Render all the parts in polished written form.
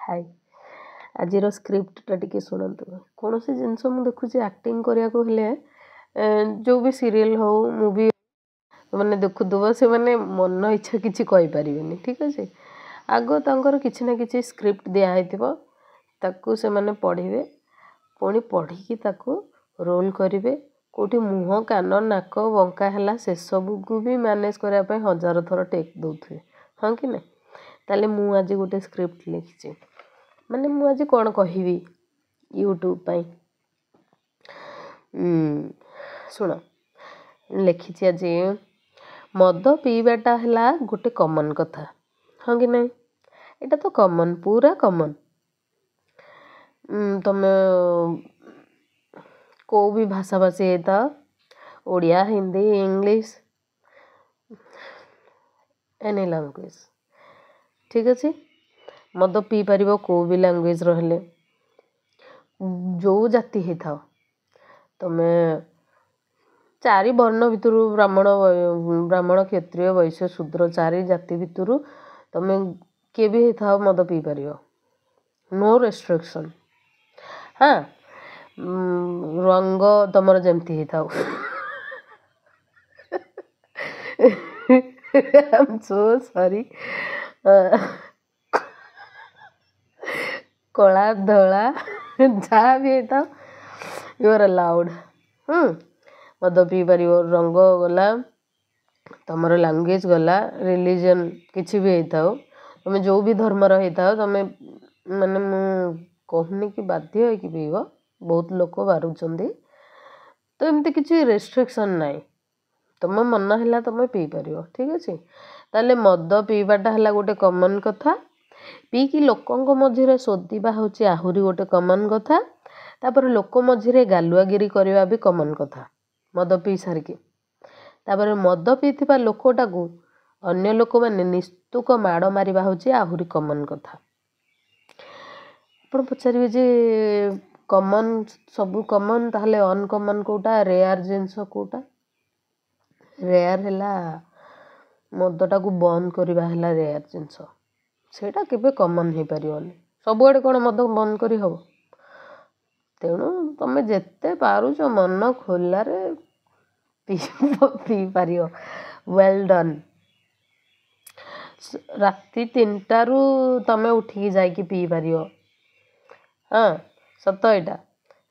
हाय आज स्क्रिप्टा टी शुणु कौन सी जिनस मुझे देखुची एक्टिंग करने जो भी सीरियल हो मूवी मैंने देखुव से मैंने मन इच्छा किसी कहींपारे ठीक अच्छे आग तर किसी ना कि स्क्रिप्ट दिखाई से मैंने पढ़े पुणी पढ़ी रोल करेंगे कौटी मुह कान नाक बंका है से सब को भी मैनेज करने हजार थर टेक दौथे हाँ कि ना ताले मु आज गोटे स्क्रिप्ट लिखी माने मु आज कौन कहबी यूट्यूब पाई शुण लिखी आज मद पीवाटा है गोटे कॉमन कथा हाँ कि नहीं एटा तो कॉमन पूरा कॉमन तुम को भी भाषा भाषी होता Odia Hindi English any language ठीक अच्छे मद पी पार को भी लैंग्वेज रहिले जो जाति ही था तुम्हें चारि वर्ण भितर ब्राह्मण क्षत्रिय वैश्य शूद्र चारि जाति भितर तुम्हें किए भी था मद पी पार नो रेस्ट्रिक्शन हाँ रंग तुमर जमती ही था I'm so sorry कला धला जहाँ भी था यू आर अलाउड मद पी पार रंग गला तुम लैंग्वेज गला रिलीजन किसी भी होता हो तुम जो भी धर्म रही था तुम माने मु कहूनी कि बाध्य है कि पीब बहुत लोक बारुचंदी तो एमती किसी रेस्ट्रिक्शन नाई तुम मन है तुम पी पार ठीक अच्छे ताले मद पीवाटा है गोटे कॉमन कथा पीकी लोकों मझे शोधिबा होची आहुरी गोटे कॉमन कथा तापर लोक मझे गालुआगिरी करवा भी कॉमन कथा मद पी सारिकी तापर मद पीथिबा लोकटा को अन्य लोक मैंने निस्तुक माड़ मारिबा होची आहुरी कॉमन कथा आपण पचारे जे कॉमन सब कॉमन ताहले अनकॉमन कोटा रेयर जिनस कोटा रेयर है मदटा को बंद करवा है रेयर जिनस सेटा केबे कॉमन हो पारिबनी सबुआडे कौन मद बंद करी हबो तेणु तुम जेते पारुच मन खोलार पी पार वेल डन राति 3टारू तुम उठिकी जाइकी पी पार हाँ सत एटा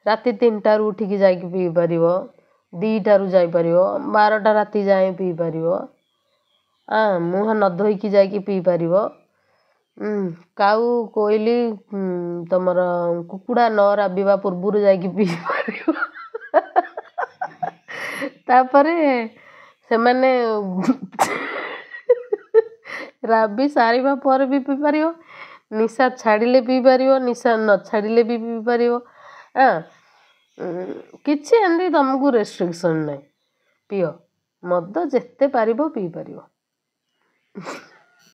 राति 3टारू उठिकी जाइकी पी पार 2टारू जापर 12टा राति जाए पी पार हाँ मुह न धोईकी जाइकी पी पार काऊ कोइली तुमर कुकुड़ा न राबिबा पूर्व जाइकी पी पार तापरे से मैंने राबी सारिबा पर भी पी पार निशा छाड़िले पी पार निशा न छाड़िले भी पी पार हाँ किसी एमती तुमको रेस्ट्रिक्शन नहीं पियो मद जेते पारिबो पी पारिबो।